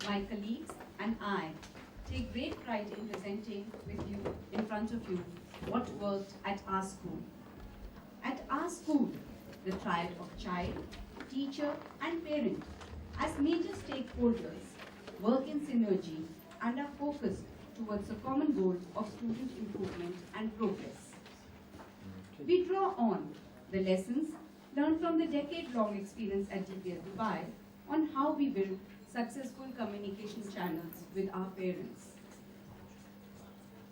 my colleagues and I take great pride in presenting with you, in front of you, what worked at our school. At our school, the triad of child, teacher, and parent as major stakeholders work in synergy and are focused towards a common goal of student improvement and progress. We draw on the lessons learned from the decade-long experience at DPS Dubai on how we build successful communication channels with our parents.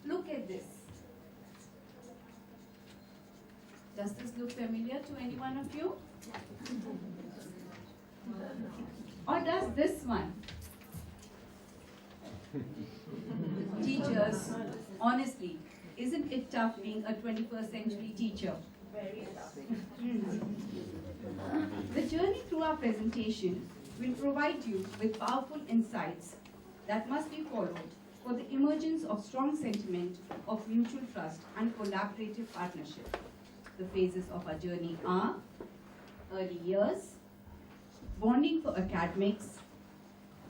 Look at this. Does this look familiar to any one of you? Or does this one? Teachers, honestly, isn't it tough being a 21st century teacher? Very tough. The journey through our presentation will provide you with powerful insights that must be followed for the emergence of strong sentiment of mutual trust and collaborative partnership. The phases of our journey are early years, bonding for academics,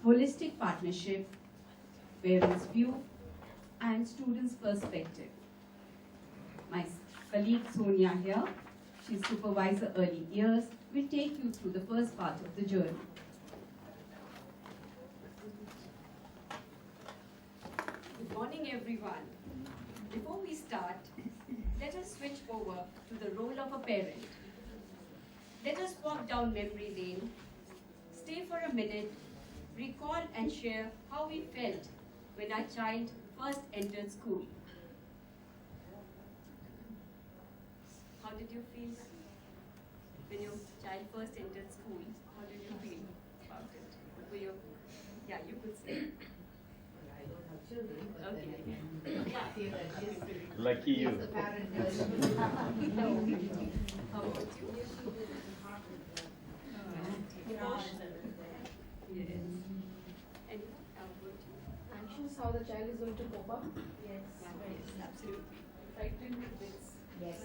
holistic partnership, parents' view, and students' perspective. My colleague Sonia here, she's supervisor early years, will take you through the first part of the journey. Good morning, everyone. Before we start, let us switch over to the role of a parent. Let us walk down memory lane, stay for a minute, recall and share how we felt when our child first entered school. How did you feel when your child first entered school? How did you feel about it? What were your, yeah, you could say. I don't have children, but Okay. then I feel that yes, Lucky you. as a parent does. How about you? Yes. And how about you? Anxious how the child is going to cope up? Yes. Yes, absolutely. Frightened with this. Yes.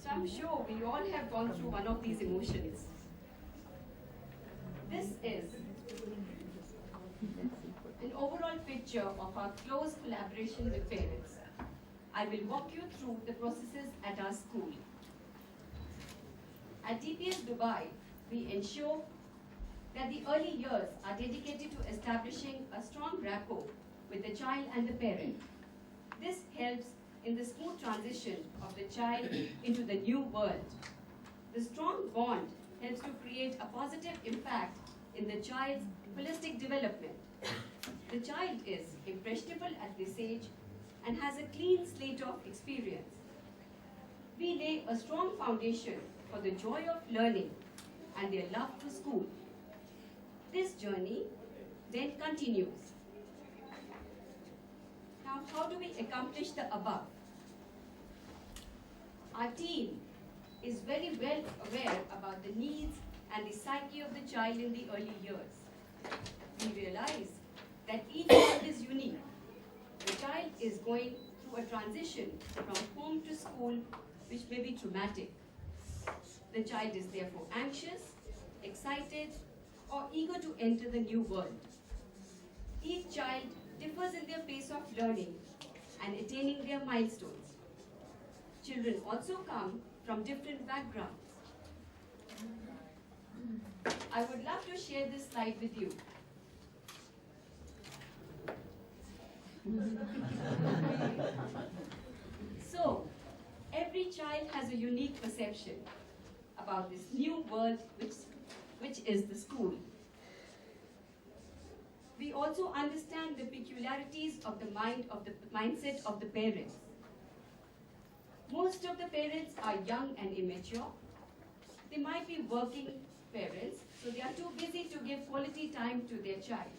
So I'm sure we all have gone through one of these emotions. This is an overall picture of our close collaboration with parents. I will walk you through the processes at our school. At DPS Dubai, we ensure that the early years are dedicated to establishing a strong rapport with the child and the parent. This helps in the smooth transition of the child into the new world. The strong bond helps to create a positive impact in the child's holistic development. The child is impressionable at this age and has a clean slate of experience. We lay a strong foundation for the joy of learning and their love to school. This journey then continues. Now, how do we accomplish the above? Our team is very well aware about the needs and the psyche of the child in the early years. We realize that each child is unique. The child is going through a transition from home to school, which may be traumatic. The child is therefore anxious, excited, or eager to enter the new world. Each child differs in their pace of learning and attaining their milestones. Children also come from different backgrounds. I would love to share this slide with you. So, every child has a unique perception about this new world which is the school. We also understand the peculiarities of the mindset of the parents. Most of the parents are young and immature. They might be working parents, so they are too busy to give quality time to their child.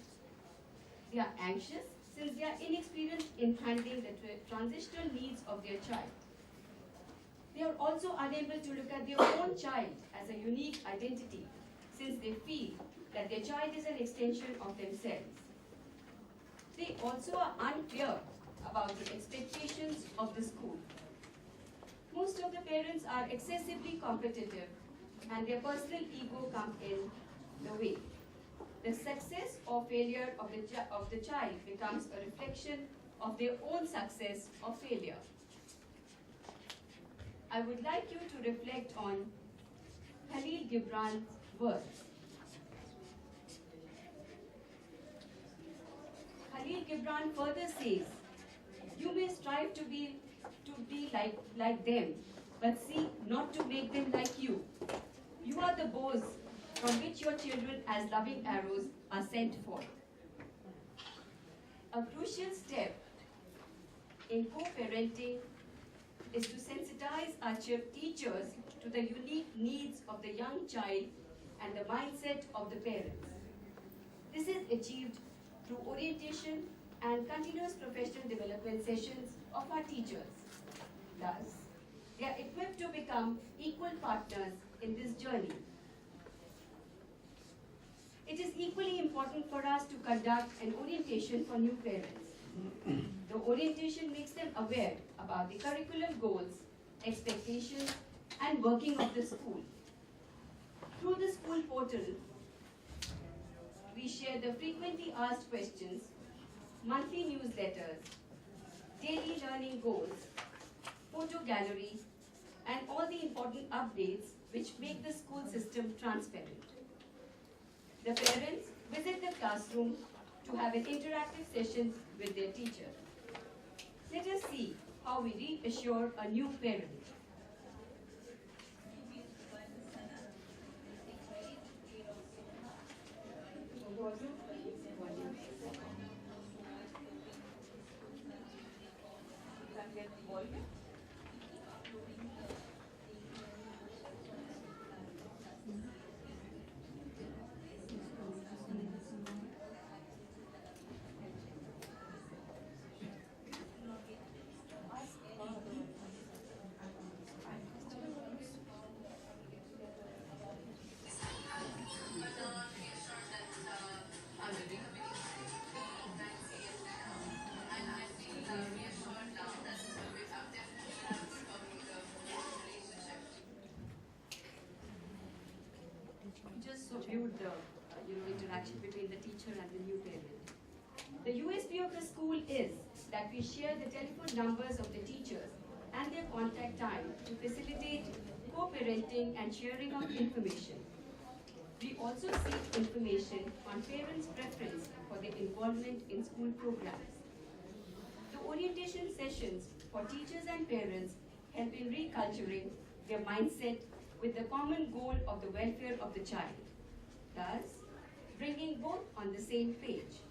They are anxious since they are inexperienced in handling the transitional needs of their child. They are also unable to look at their own child as a unique identity since they feel that their child is an extension of themselves. They also are unclear about the expectations of the school. Most of the parents are excessively competitive and their personal ego comes in the way. The success of failure of the child becomes a reflection of their own success or failure. I would like you to reflect on Khalil Gibran's words. Khalil Gibran further says, "You may strive to be like them, but seek not to make them like you. You are the bows from which your children as loving arrows are sent forth." A crucial step in co-parenting is to sensitize our teachers to the unique needs of the young child and the mindset of the parents. This is achieved through orientation and continuous professional development sessions of our teachers. Thus, they are equipped to become equal partners in this journey. It is equally important for us to conduct an orientation for new parents. The orientation makes them aware about the curriculum goals, expectations, and working of the school. Through the school portal, we share the frequently asked questions, monthly newsletters, daily learning goals, photo gallery, and all the important updates which make the school system transparent. The parents visit the classroom to have an interactive session with their teacher. Let us see how we reassure a new parent. Just so viewed the interaction between the teacher and the new parent. The USP of the school is that we share the telephone numbers of the teachers and their contact time to facilitate co-parenting and sharing of information. We also seek information on parents' preference for their involvement in school programs. The orientation sessions for teachers and parents help in reculturing their mindset with the common goal of the welfare of the child, thus bringing both on the same page.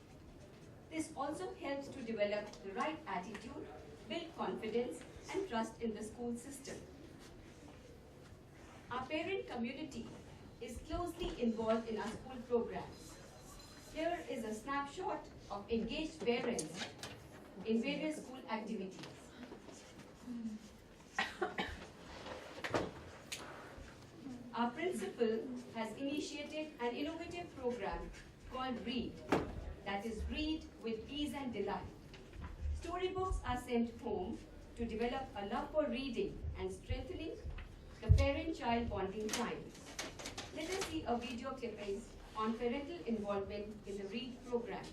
This also helps to develop the right attitude, build confidence and trust in the school system. Our parent community is closely involved in our school programs. Here is a snapshot of engaged parents in various school activities. Our principal has initiated an innovative program called READ, that is Read with Ease and Delight. Storybooks are sent home to develop a love for reading and strengthening the parent-child bonding time. Let us see a video clipping on parental involvement in the READ program.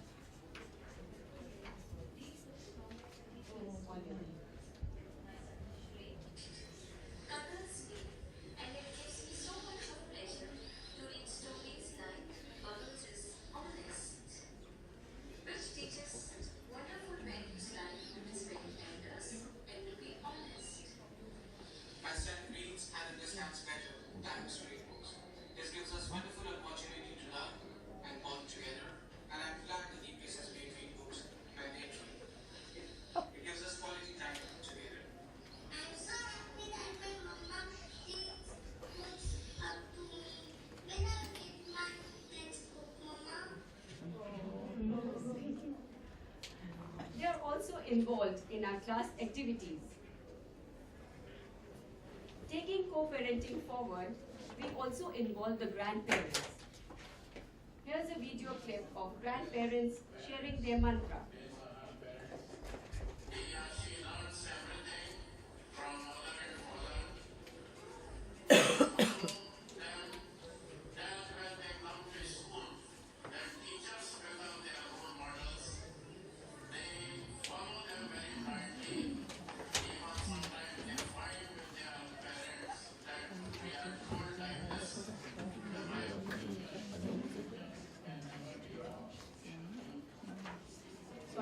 They are also involved in our class activities. Taking co-parenting forward, we also involve the grandparents. Here's a video clip of grandparents sharing their mantra.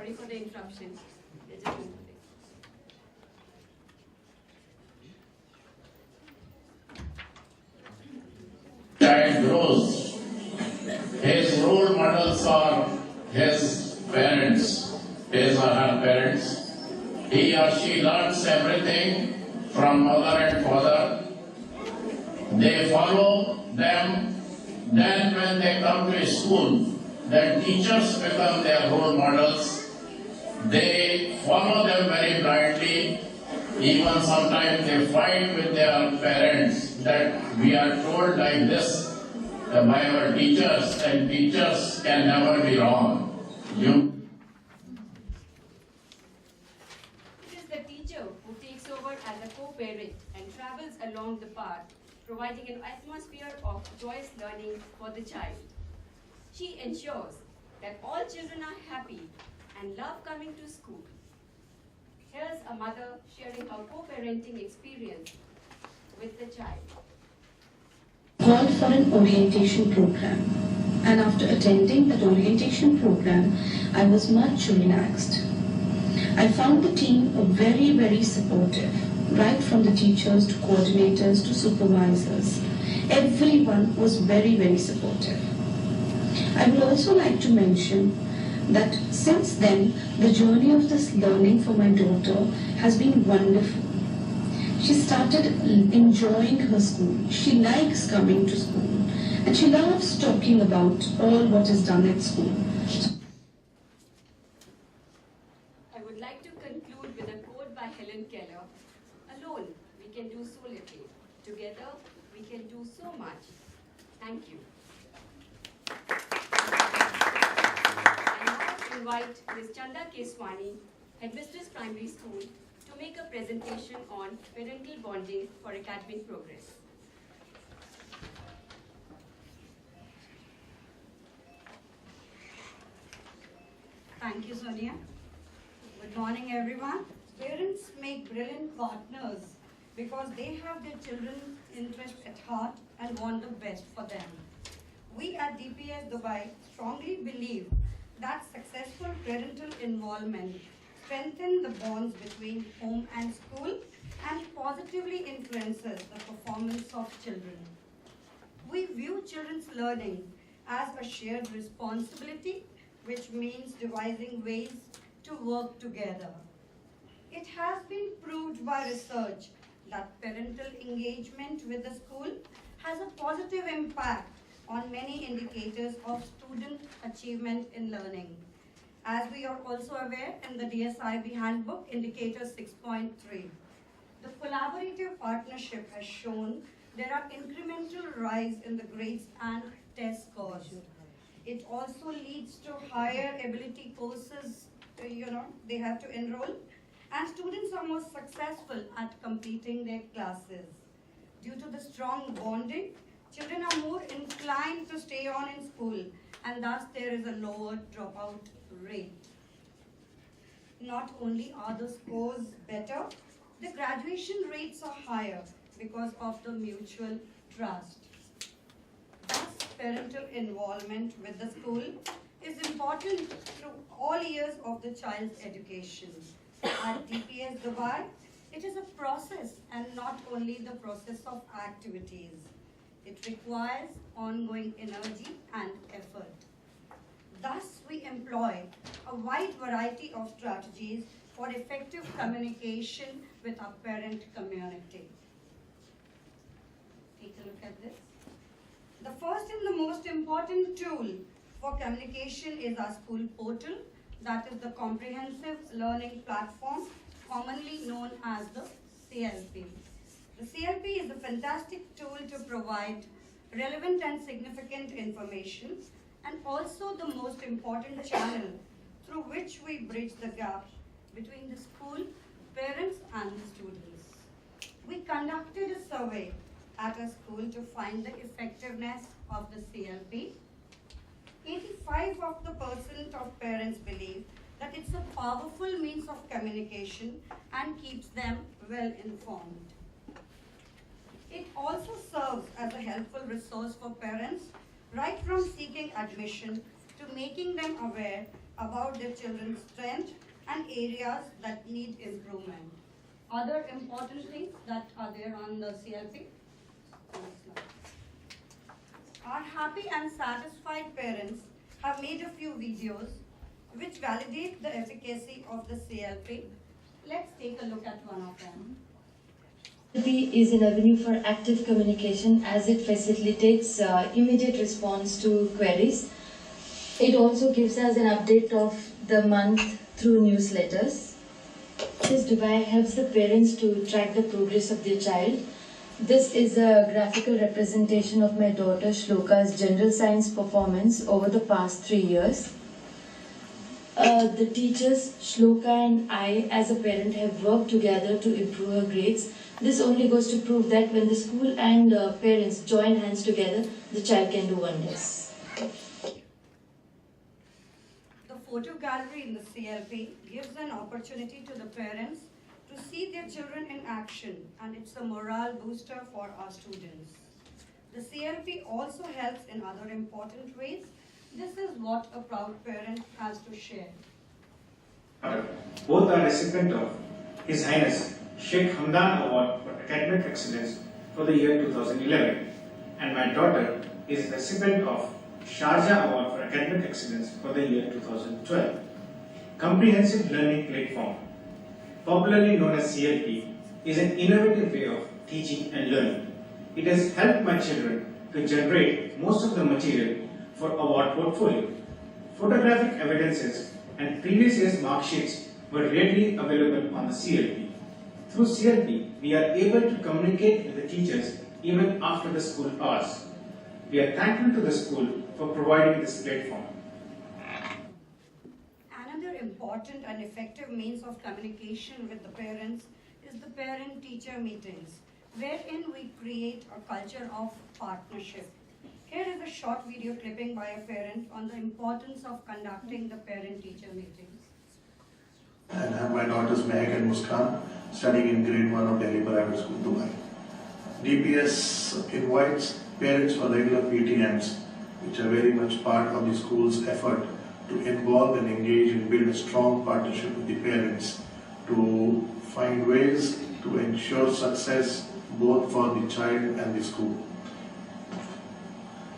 Sorry for the interruption. They're just going to play. Child grows, his role models are his parents, his or her parents. He or she learns everything from mother and father. They follow them. Then when they come to school, the teachers become their role models. They follow them very blindly. Even sometimes they fight with their parents that we are told like this by our teachers, and teachers can never be wrong. It is the teacher who takes over as a co-parent and travels along the path, providing an atmosphere of joyous learning for the child. She ensures that all children are happy and love coming to school. Here's a mother sharing her co-parenting experience with the child. Called for an orientation program, and after attending that orientation program, I was much relaxed. I found the team very supportive, right from the teachers to coordinators to supervisors. Everyone was very supportive. I would also like to mention that since then, the journey of this learning for my daughter has been wonderful. She started enjoying her school. She likes coming to school, and she loves talking about all what is done at school. I would like to conclude with a quote by Helen Keller. Alone, we can do so little. Together, we can do so much. Thank you. I now invite Ms. Chanda Keswani, Headmistress Primary School, to make a presentation on parental bonding for academic progress. Thank you, Sonia. Good morning, everyone. Parents make brilliant partners because they have their children's interest at heart and want the best for them. We at DPS Dubai strongly believe that successful parental involvement strengthens the bonds between home and school and positively influences the performance of children. We view children's learning as a shared responsibility, which means devising ways to work together. It has been proved by research that parental engagement with the school has a positive impact on many indicators of student achievement in learning. As we are also aware in the DSIB handbook, indicator 6.3, the collaborative partnership has shown there are incremental rise in the grades and test scores. It also leads to higher ability courses, they have to enroll, and students are more successful at completing their classes. Due to the strong bonding, children are more inclined to stay on in school, and thus there is a lower dropout rate. Not only are the scores better, the graduation rates are higher because of the mutual trust. Thus, parental involvement with the school is important through all years of the child's education. At DPS Dubai, it is a process and not only the process of activities. It requires ongoing energy and effort. Thus, we employ a wide variety of strategies for effective communication with our parent community. Take a look at this. The first and the most important tool for communication is our school portal, that is the Comprehensive Learning Platform, commonly known as the CLP. The CLP is a fantastic tool to provide relevant and significant information, and also the most important channel through which we bridge the gap between the school, parents and the students. We conducted a survey at a school to find the effectiveness of the CLP. 85% of parents believe that it's a powerful means of communication and keeps them well informed. It also serves as a helpful resource for parents, right from seeking admission to making them aware about their children's strengths and areas that need improvement. Other important things that are there on the CLP. Our happy and satisfied parents have made a few videos which validate the efficacy of the CLP. Let's take a look at one of them. CLP is an avenue for active communication as it facilitates immediate response to queries. It also gives us an update of the month through newsletters. This device helps the parents to track the progress of their child. This is a graphical representation of my daughter Shloka's general science performance over the past 3 years. The teachers, Shloka and I as a parent have worked together to improve her grades. This only goes to prove that when the school and parents join hands together, the child can do wonders. The photo gallery in the CLP gives an opportunity to the parents to see their children in action, and it's a morale booster for our students. The CLP also helps in other important ways. This is what a proud parent has to share. Both are recipient of His Highness Sheikh Hamdan Award for Academic Excellence for the year 2011, and my daughter is recipient of Sharjah Award for Academic Excellence for the year 2012. Comprehensive Learning Platform, popularly known as CLP, is an innovative way of teaching and learning. It has helped my children to generate most of the material for award portfolio. Photographic evidences and previous year's mark sheets were readily available on the CLP. Through CLP, we are able to communicate with the teachers even after the school hours. We are thankful to the school for providing this platform. Another important and effective means of communication with the parents is the parent-teacher meetings, wherein we create a culture of partnership. Here is a short video clipping by a parent on the importance of conducting the parent-teacher meetings. And have my daughters Mehak and Muskan studying in grade 1 of Delhi Private School, Dubai. DPS invites parents for regular PTMs, which are very much part of the school's effort to involve and engage and build a strong partnership with the parents to find ways to ensure success both for the child and the school.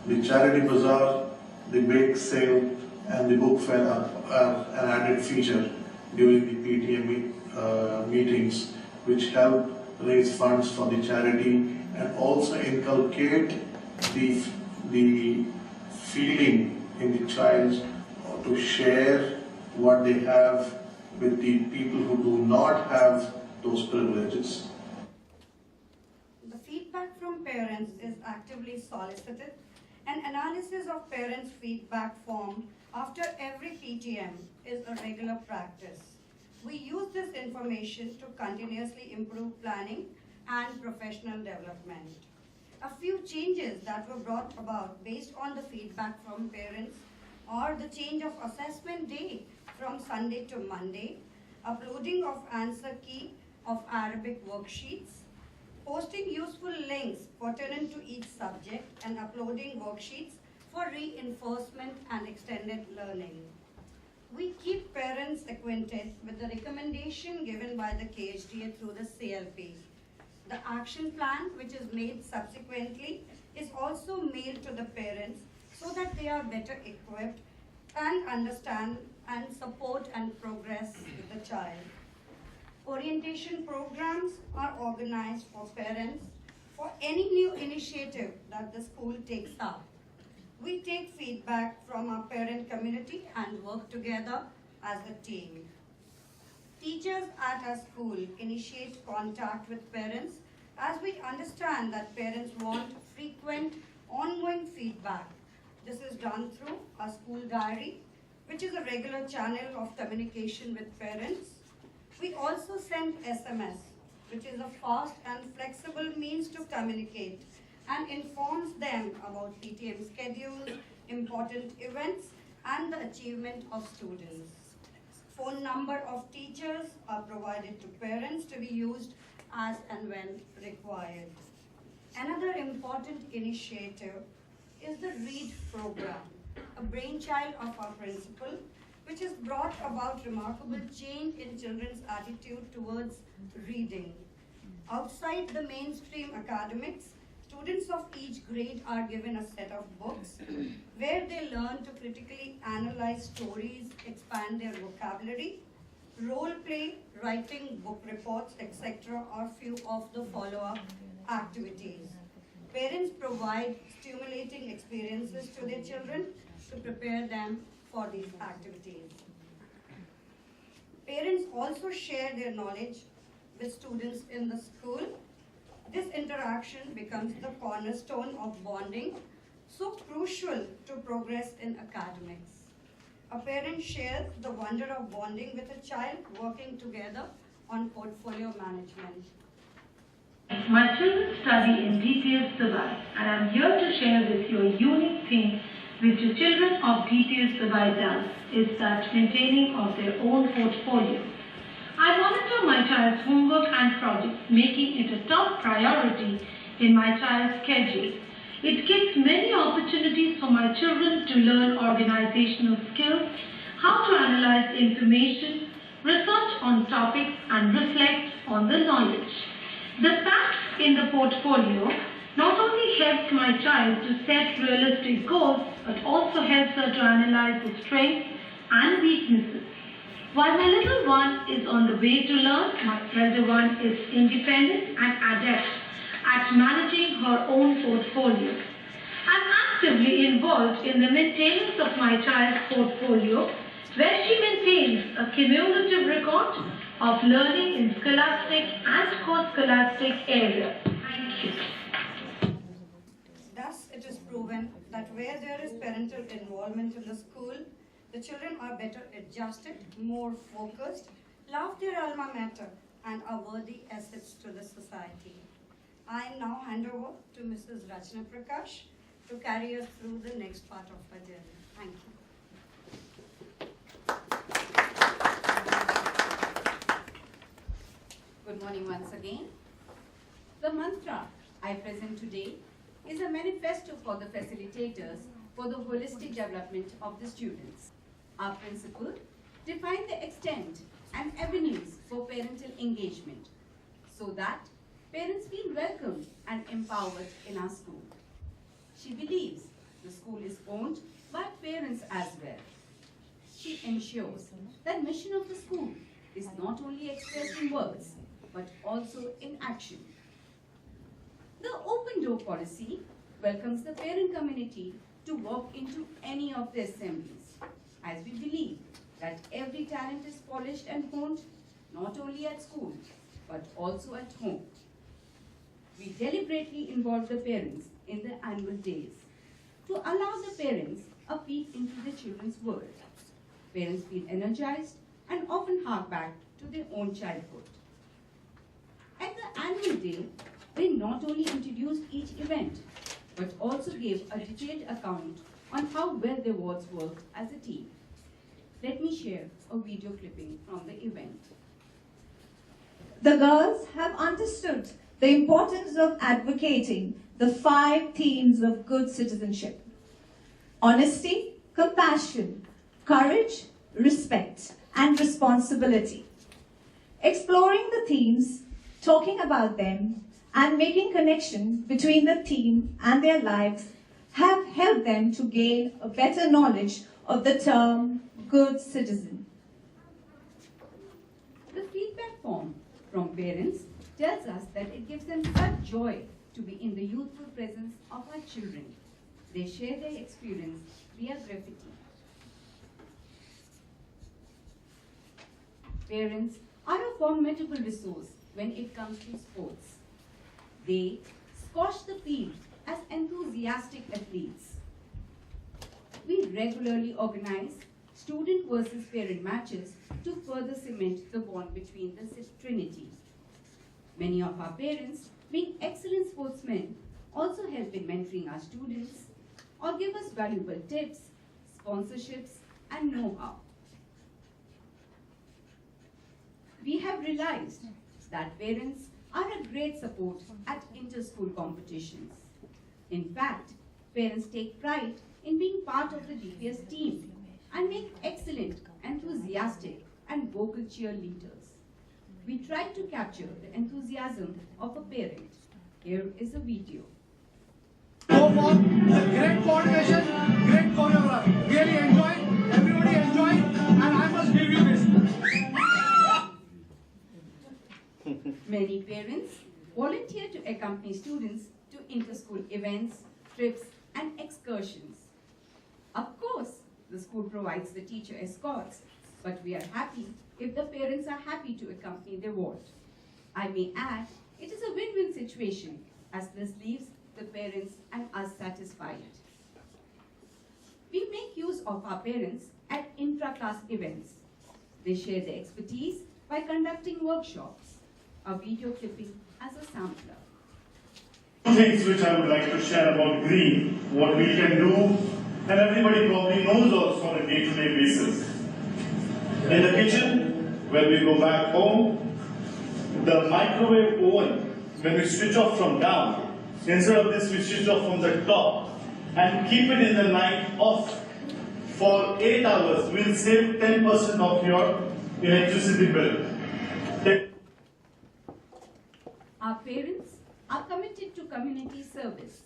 The charity bazaar, the bake sale and the book fair are an added feature during the PTM meetings, which help raise funds for the charity and also inculcate the feeling in the child to share what they have with the people who do not have those privileges. The feedback from parents is actively solicited. An analysis of parents' feedback form after every PTM is a regular practice. We use this information to continuously improve planning and professional development. A few changes that were brought about based on the feedback from parents are the change of assessment day from Sunday to Monday, uploading of answer key of Arabic worksheets, posting useful links pertinent to each subject, and uploading worksheets for reinforcement and extended learning. We keep parents acquainted with the recommendation given by the KHDA through the CLP. The action plan, which is made subsequently, is also mailed to the parents so that they are better equipped and understand and support and progress with the child. Orientation programs are organized for parents for any new initiative that the school takes up. We take feedback from our parent community and work together as a team. Teachers at our school initiate contact with parents as we understand that parents want frequent, ongoing feedback. This is done through our school diary, which is a regular channel of communication with parents. We also send SMS, which is a fast and flexible means to communicate and informs them about PTM schedules, important events, and the achievement of students. Phone number of teachers are provided to parents to be used as and when required. Another important initiative is the READ program, a brainchild of our principal, which has brought about remarkable change in children's attitude towards reading. Outside the mainstream academics, students of each grade are given a set of books where they learn to critically analyze stories, expand their vocabulary, role play, writing book reports, etc. are few of the follow-up activities. Parents provide stimulating experiences to their children to prepare them for these activities. Parents also share their knowledge with students in the school. This interaction becomes the cornerstone of bonding, so crucial to progress in academics. A parent shares the wonder of bonding with a child working together on portfolio management. My children study in DPS Dubai, and I'm here to share with you a unique thing which the children of DPS Dubai does, is that maintaining of their own portfolio. I monitor my child's homework and projects, making it a top priority in my child's schedule. It gives many opportunities for my children to learn organizational skills, how to analyze information, research on topics, and reflect on the knowledge. The facts in the portfolio not only helps my child to set realistic goals, but also helps her to analyze the strengths and weaknesses. While my little one is on the way to learn, my elder one is independent and adept at managing her own portfolio. I'm actively involved in the maintenance of my child's portfolio, where she maintains a cumulative record of learning in scholastic and co-scholastic areas. Thank you. Thus, it is proven that where there is parental involvement in the school, the children are better adjusted, more focused, love their alma mater, and are worthy assets to the society. I now hand over to Mrs. Rachna Prakash to carry us through the next part of her journey. Thank you. Good morning once again. The mantra I present today is a manifesto for the facilitators for the holistic development of the students. Our principal defined the extent and avenues for parental engagement so that parents feel welcome and empowered in our school. She believes the school is owned by parents as well. She ensures that mission of the school is not only expressed in words, but also in action. The open door policy welcomes the parent community to walk into any of the assemblies, as we believe that every talent is polished and honed, not only at school, but also at home. We deliberately involve the parents in the annual days to allow the parents a peek into the children's world. Parents feel energized and often hark back to their own childhood. At the annual day, they not only introduced each event, but also gave a detailed account on how well their wards worked as a team. Let me share a video clipping from the event. The girls have understood the importance of advocating the 5 themes of good citizenship: honesty, compassion, courage, respect, and responsibility. Exploring the themes, talking about them, and making connection between the theme and their lives have helped them to gain a better knowledge of the term good citizen. The feedback form from parents tells us that it gives them such joy to be in the youthful presence of our children. They share their experience via graffiti. Parents are a formidable resource when it comes to sports. They scorch the field as enthusiastic athletes. We regularly organize student versus parent matches to further cement the bond between the Trinity. Many of our parents, being excellent sportsmen, also help in mentoring our students or give us valuable tips, sponsorships, and know-how. We have realized that parents are a great support at inter-school competitions. In fact, parents take pride in being part of the DPS team and make excellent enthusiastic and vocal cheerleaders. We tried to capture the enthusiasm of a parent. Here is a video. Go for the great coordination, great choreography. Really enjoyed, everybody enjoyed, and I must give you this. Many parents volunteer to accompany students to inter-school events, trips, and excursions. Of course, the school provides the teacher escorts, but we are happy if the parents are happy to accompany their ward. I may add, it is a win-win situation as this leaves the parents and us satisfied. We make use of our parents at intra-class events. They share their expertise by conducting workshops, a video clipping as a sampler. Things which I would like to share about green, what we can do, and everybody probably knows also on a day-to-day basis. In the kitchen, when we go back home, the microwave oven, when we switch off from down, instead of this we switch off from the top and keep it in the night off for 8 hours, will save 10% of your electricity bill. Our parents are committed to community service.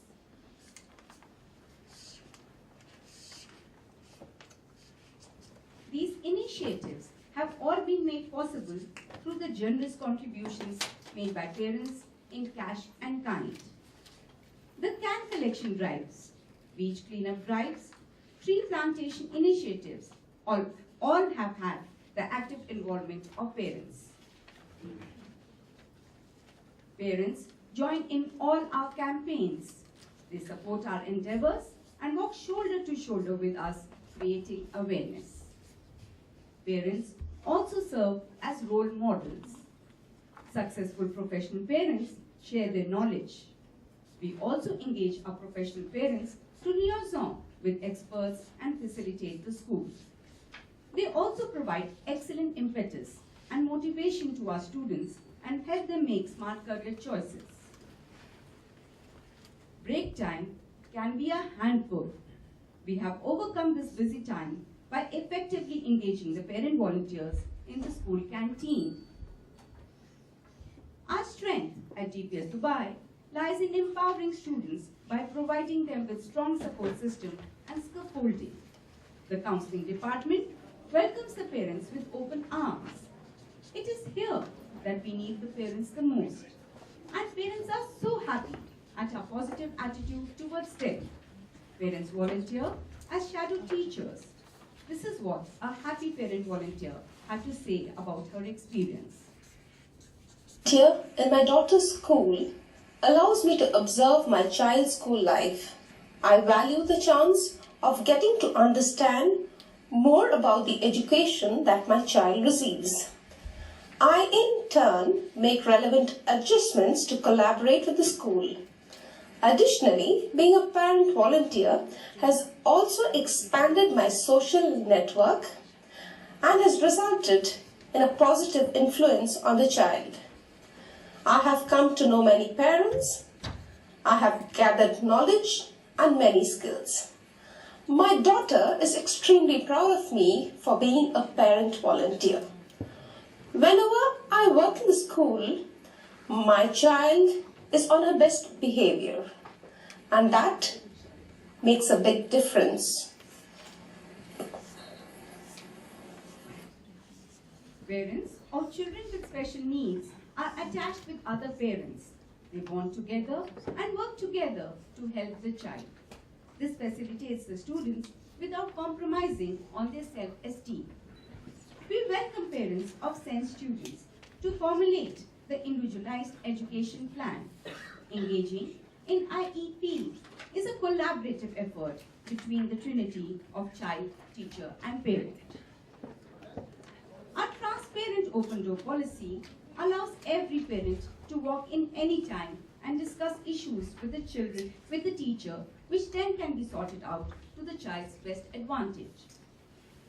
These initiatives have all been made possible through the generous contributions made by parents in cash and kind. The can collection drives, beach cleanup drives, tree plantation initiatives, all have had the active involvement of parents. Parents join in all our campaigns. They support our endeavors and walk shoulder to shoulder with us, creating awareness. Parents also serve as role models. Successful professional parents share their knowledge. We also engage our professional parents to liaison with experts and facilitate the schools. They also provide excellent impetus and motivation to our students and help them make smart career choices. Break time can be a handful. We have overcome this busy time by effectively engaging the parent volunteers in the school canteen. Our strength at DPS Dubai lies in empowering students by providing them with strong support system and scaffolding. The counseling department welcomes the parents with open arms. It is here that we need the parents the most. And parents are so happy at our positive attitude towards them. Parents volunteer as shadow teachers. This is what a happy parent volunteer had to say about her experience. Here in my daughter's school allows me to observe my child's school life. I value the chance of getting to understand more about the education that my child receives. I in turn make relevant adjustments to collaborate with the school. Additionally, being a parent volunteer has also expanded my social network and has resulted in a positive influence on the child. I have come to know many parents. I have gathered knowledge and many skills. My daughter is extremely proud of me for being a parent volunteer. Whenever I work in the school, my child is on her best behavior, and that makes a big difference. Parents of children with special needs are attached with other parents. They bond together and work together to help the child. This facilitates the students without compromising on their self-esteem. We welcome parents of SEND students to formulate the individualized education plan. Engaging in IEP is a collaborative effort between the trinity of child, teacher, and parent. Our transparent open door policy allows every parent to walk in any time and discuss issues with the children, with the teacher, which then can be sorted out to the child's best advantage.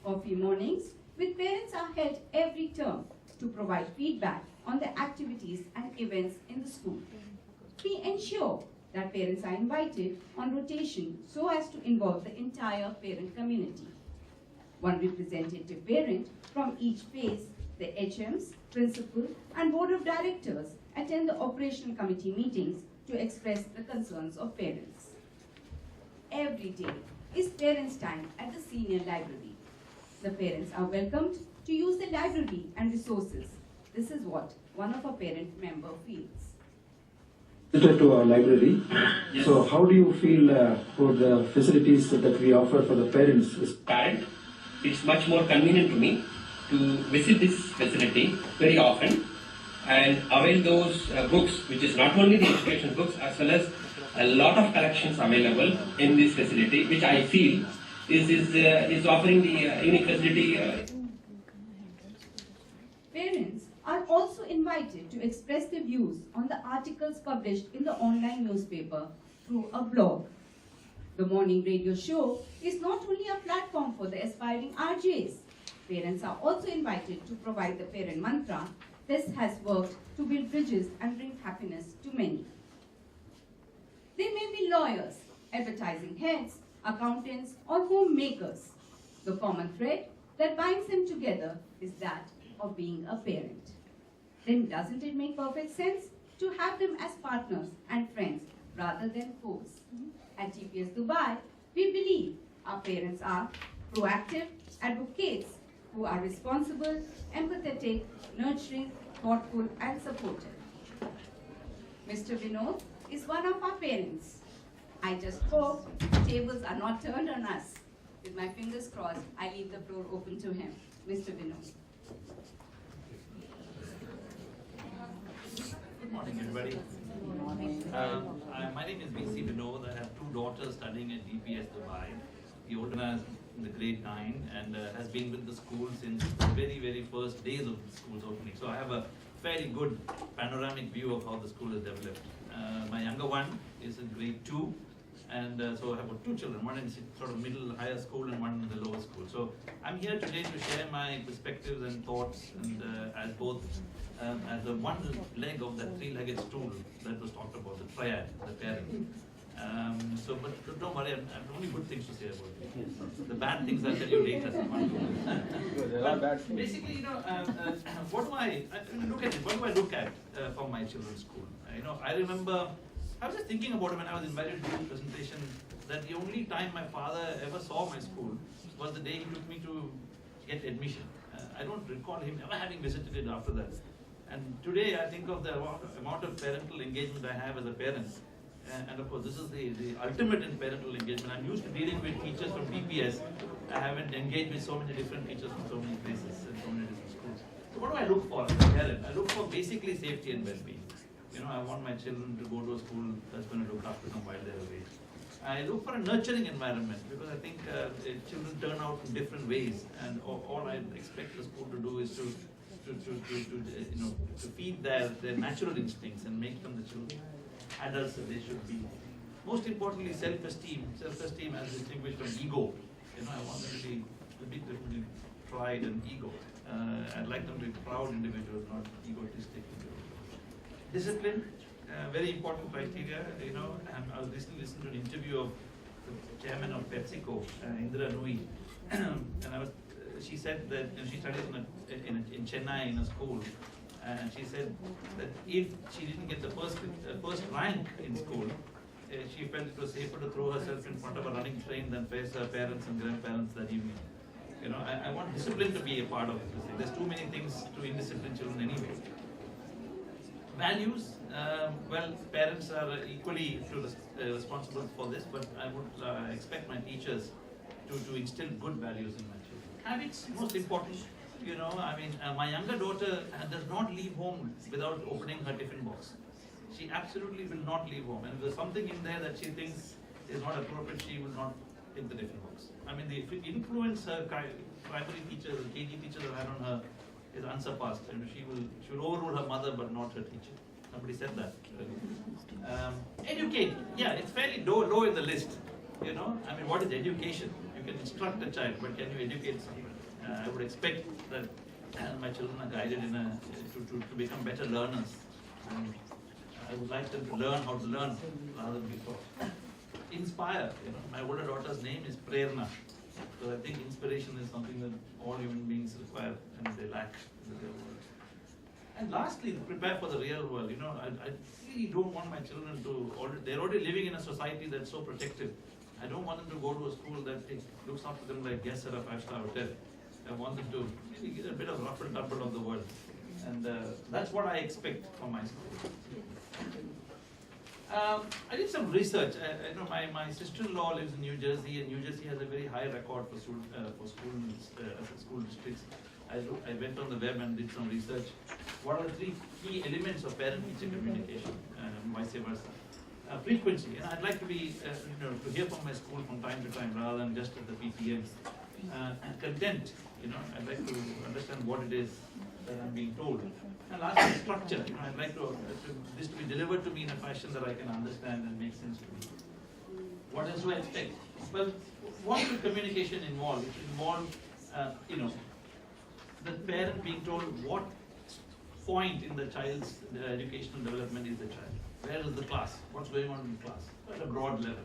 Coffee mornings with parents are held every term to provide feedback on the activities and events in the school. We ensure that parents are invited on rotation so as to involve the entire parent community. One representative parent from each phase, the HMs, principal, and board of directors attend the operational committee meetings to express the concerns of parents. Every day is parents' time at the senior library. The parents are welcomed to use the library and resources. This is what one of our parent member feels. To our library. Yes. So how do you feel for the facilities that we offer for the parents? Parent, it's much more convenient to me to visit this facility very often and avail those books, which is not only the education books as well as a lot of collections available in this facility, which I feel is offering the unique facility. Parents are also invited to express their views on the articles published in the online newspaper through a blog. The morning radio show is not only a platform for the aspiring RJs. Parents are also invited to provide the parent mantra. This has worked to build bridges and bring happiness to many. They may be lawyers, advertising heads, accountants, or homemakers. The common thread that binds them together is that of being a parent. Then doesn't it make perfect sense to have them as partners and friends rather than foes? At GPS Dubai, we believe our parents are proactive advocates who are responsible, empathetic, nurturing, thoughtful, and supportive. Mr. Vinod is one of our parents. I just hope the tables are not turned on us. With my fingers crossed, I leave the floor open to him. Mr. Vinod. Good morning, everybody. Good morning. My name is B.C. Vinod. I have two daughters studying at DPS Dubai. The older one is in the grade 9 and has been with the school since the very, very first days of the school's opening. So I have a fairly good panoramic view of how the school is developed. My younger one is in grade 2, and so I have got two children, one in sort of middle higher school and one in the lower school. So I'm here today to share my perspectives and thoughts, and as both as the one leg of that three-legged stool that was talked about, the triad, the parent. But don't worry, I've only good things to say about it. The bad things I'll tell you later. But basically, you know, what do I look at it? What do I look at for my children's school? I remember, I was just thinking about it when I was invited to do the presentation, that the only time my father ever saw my school was the day he took me to get admission. I don't recall him ever having visited it after that. And today I think of the amount of parental engagement I have as a parent. And of course, this is the ultimate in parental engagement. I'm used to dealing with teachers from DPS. I haven't engaged with so many different teachers from so many places and so many different schools. So what do I look for as a parent? I look for basically safety and well-being. I want my children to go to a school that's going to look after them while they're away. I look for a nurturing environment because I think children turn out in different ways, and all I expect the school to do is to feed their natural instincts and make them the children, adults that they should be. Most importantly, self-esteem as distinguished from ego. I want them to be a bit different pride and ego. I'd like them to be proud individuals, not egotistic individuals. Discipline, very important criteria. I was recently listening to an interview of the chairman of PepsiCo, Indra Nui, and she said that she studied in Chennai in a school, and she said that if she didn't get the first rank in school, she felt it was safer to throw herself in front of a running train than face her parents and grandparents that evening. I want discipline to be a part of this thing. There's too many things to indisciplined children anyway. Values, well, parents are equally responsible for this, but I would expect my teachers to instill good values in my children. Habits, most important. My younger daughter does not leave home without opening her tiffin box. She absolutely will not leave home. And if there's something in there that she thinks is not appropriate, she will not take the tiffin box. The influence her primary teacher, the KG teacher that I had on her is unsurpassed. She will overrule her mother, but not her teacher. Somebody said that. Educate. Yeah, it's fairly low in the list. What is education? You can instruct a child, but can you educate someone? I would expect that my children are guided to become better learners. I would like them to learn how to learn rather than be taught. Inspire. My older daughter's name is Prerna. So I think inspiration is something that all human beings require and they lack in the real world. And lastly, prepare for the real world. You know, I really don't want my children to, they're already living in a society that's so protective. I don't want them to go to a school that looks up to them like guests at a 5-star hotel. I want them to maybe get a bit of rough and tumble of the world. And that's what I expect from my school. I did some research. I know my sister-in-law lives in New Jersey, and New Jersey has a very high record for school districts. I went on the web and did some research. What are the 3 key elements of parent-teacher communication, vice versa? Frequency, and I'd like to be, to hear from my school from time to time rather than just at the PTMs. And content, I'd like to understand what it is that I'm being told. And lastly, structure, I'd like this to be delivered to me in a fashion that I can understand and make sense to me. What else do I expect? Well, what will communication involve? It will involve, the parent being told what point in the child's educational development is the child. Where is the class? What's going on in the class? At a broad level.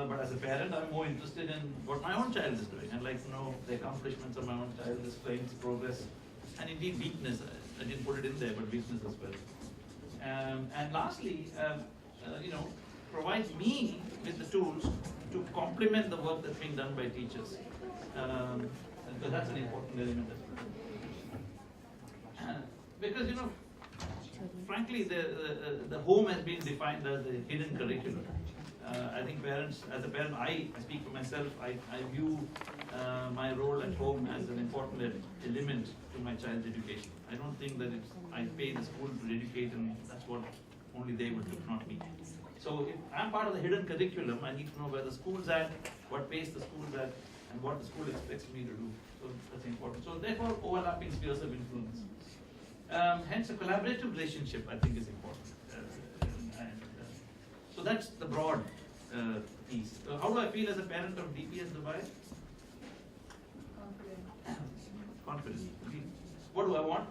But as a parent, I'm more interested in what my own child is doing. I'd like to know the accomplishments of my own child, the strengths, progress, and indeed weakness. I didn't put it in there, but weakness as well. And lastly, provide me with the tools to complement the work that's being done by teachers. Because that's an important element as well. Because, frankly, the home has been defined as a hidden curriculum. I think parents, as a parent, I speak for myself, I view my role at home as an important element to my child's education. I don't think that I pay the school to educate and that's what only they would do, not me. So if I'm part of the hidden curriculum, I need to know where the school's at, what pace the school's at, and what the school expects me to do. So that's important. So therefore, overlapping spheres of influence. Hence, a collaborative relationship, I think, is important. So that's the broad piece. How do I feel as a parent of DPS Dubai? Confident. What do I want?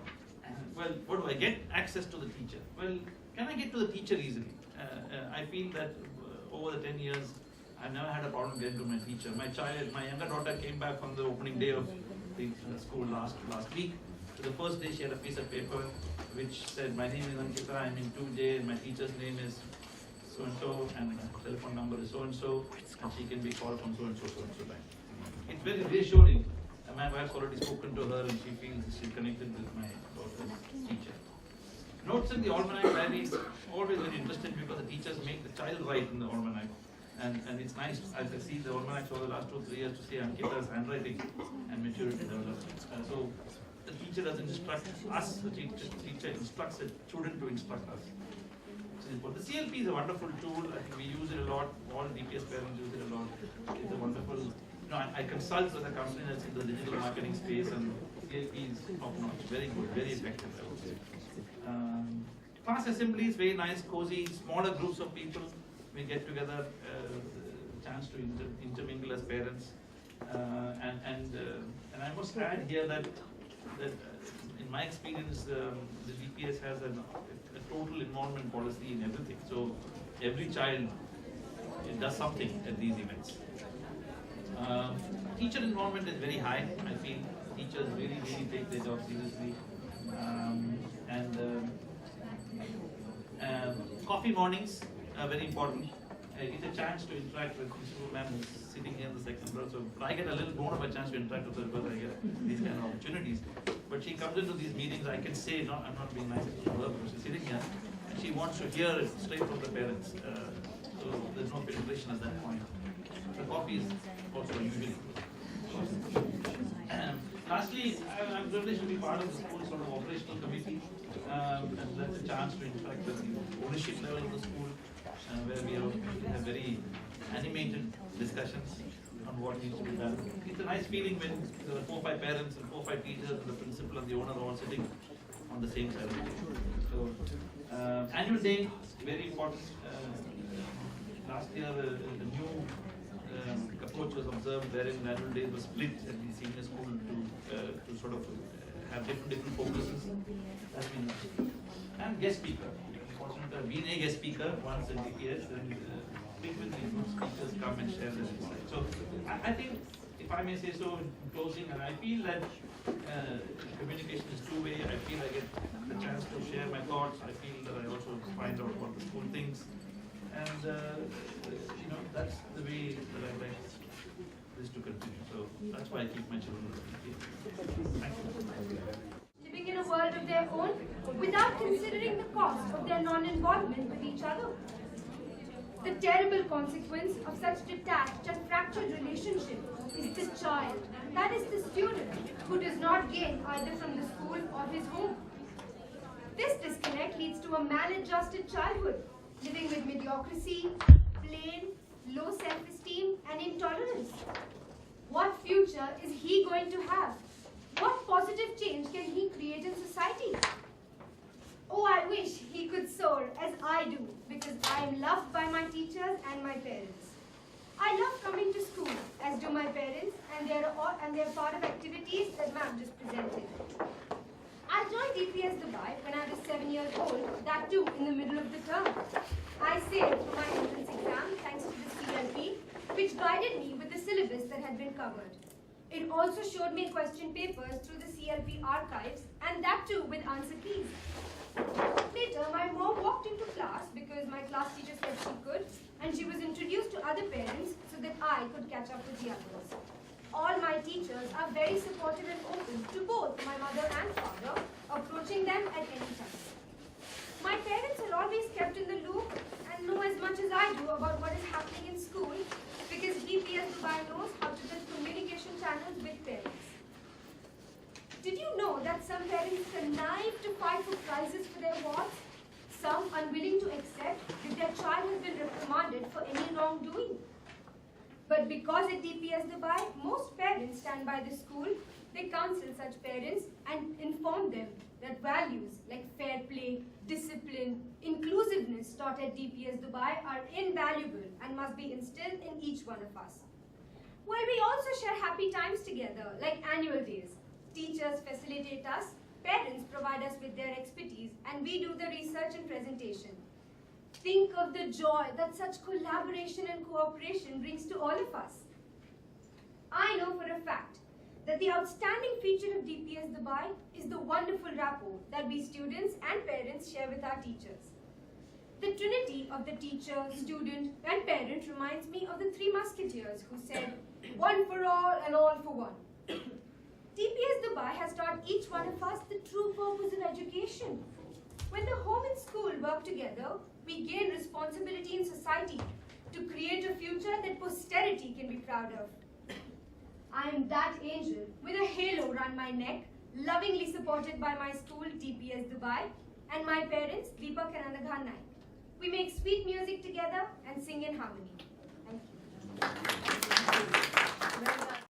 Well, what do I get? Access to the teacher. Well, can I get to the teacher easily? I feel that over the 10 years, I've never had a problem getting to my teacher. My younger daughter came back from the opening day of the school last week. So the first day she had a piece of paper which said, my name is Ankita, I'm in 2J, and my teacher's name is so-and-so, and my telephone number is so-and-so, and she can be called from so-and-so, so-and-so bank. It's very reassuring. And my wife's already spoken to her and she feels she's connected with my daughter's teacher. Notes in the almanac diary is always very interesting because the teachers make the child write in the almanac. And it's nice as I see the almanacs over the last 2-3 years to see Ankita's handwriting and maturity development. So the teacher doesn't instruct us, the teacher instructs the student to instruct us. The CLP is a wonderful tool. I think we use it a lot. All DPS parents use it a lot. It's a wonderful. I consult with a company that's in the digital marketing space, and CLP is top notch. Very good, very effective, I would say. Class assembly is very nice, cozy, smaller groups of people. We get together, chance to intermingle as parents, and I must add here that in my experience, the DPS has a total involvement policy in everything. So every child does something at these events. Teacher involvement is very high. I feel teachers really take their job seriously. Coffee mornings are very important. It's a chance to interact with Mr. Ma'am who's sitting here in the second row. So I get a little more of a chance to interact with her because I get these kind of opportunities. But she comes into these meetings, I can say, no, I'm not being nice to her because she's sitting here and she wants to hear it straight from the parents. So there's no filtration at that point. The coffee is also usually. Lastly, I'm privileged to be part of the school sort of operational committee, and that's a chance to interact with the ownership level of the school, where we have very animated discussions on what needs to be done. It's a nice feeling when there are 4 or 5 parents and 4 or 5 teachers and the principal and the owner are all sitting on the same side of the table. So, annual day, very important. Last year, the new approach was observed wherein annual days were split at the senior school to sort of have different focuses. That's been nice. And guest speaker. Fortunately, I've been a guest speaker once in DPS, and frequently good speakers come and share their insights. So I think if I may say so in closing, and I feel that communication is two-way. I feel I get the chance to share my thoughts. I feel that I also find out what the school thinks, and that's the way that I like this to continue. So that's why I keep my children here. Thank you. Living in a world of their own without considering the cost of their non-involvement with each other. The terrible consequence of such detached and fractured relationships is the child, that is the student, who does not gain either from the school or his home. This disconnect leads to a maladjusted childhood, living with mediocrity, blame, low self-esteem, and intolerance. What future is he going to have? What positive change can he create in society? Oh, I wish he could soar as I do, because I am loved by my teachers and my parents. I love coming to school, as do my parents, and they're part of activities that ma'am just presented. I joined DPS Dubai when I was 7 years old, that too in the middle of the term. I sailed for my entrance exam thanks to the CLP, which guided me with the syllabus that had been covered. It also showed me question papers through the CLP archives, and that too with answer keys. Later, my mom walked into class because my class teacher said she could, and she was introduced to other parents so that I could catch up with the others. All my teachers are very supportive and open to both my mother and father, approaching them at any time. My parents are always kept in the loop and know as much as I do about what is happening in school, because DPS Dubai knows how to build communication channels with parents. Did you know that some parents connive to fight for prizes for their wards? Some unwilling to accept that their child has been reprimanded for any wrongdoing. But because at DPS Dubai, most parents stand by the school, they counsel such parents and inform them that values like fair play, discipline, inclusiveness taught at DPS Dubai are invaluable and must be instilled in each one of us. While we also share happy times together, like annual days, teachers facilitate us, parents provide us with their expertise, and we do the research and presentation. Think of the joy that such collaboration and cooperation brings to all of us. I know for a fact that the outstanding feature of DPS Dubai is the wonderful rapport that we students and parents share with our teachers. The trinity of the teacher, student, and parent reminds me of the three musketeers who said, "One for all and all for one." DPS Dubai has taught each one of us the true purpose of education. When the home and school work together, we gain responsibility in society to create a future that posterity can be proud of. I am that angel with a halo around my neck, lovingly supported by my school, DPS Dubai, and my parents, Deepak and Anaghan Naik. We make sweet music together and sing in harmony. Thank you.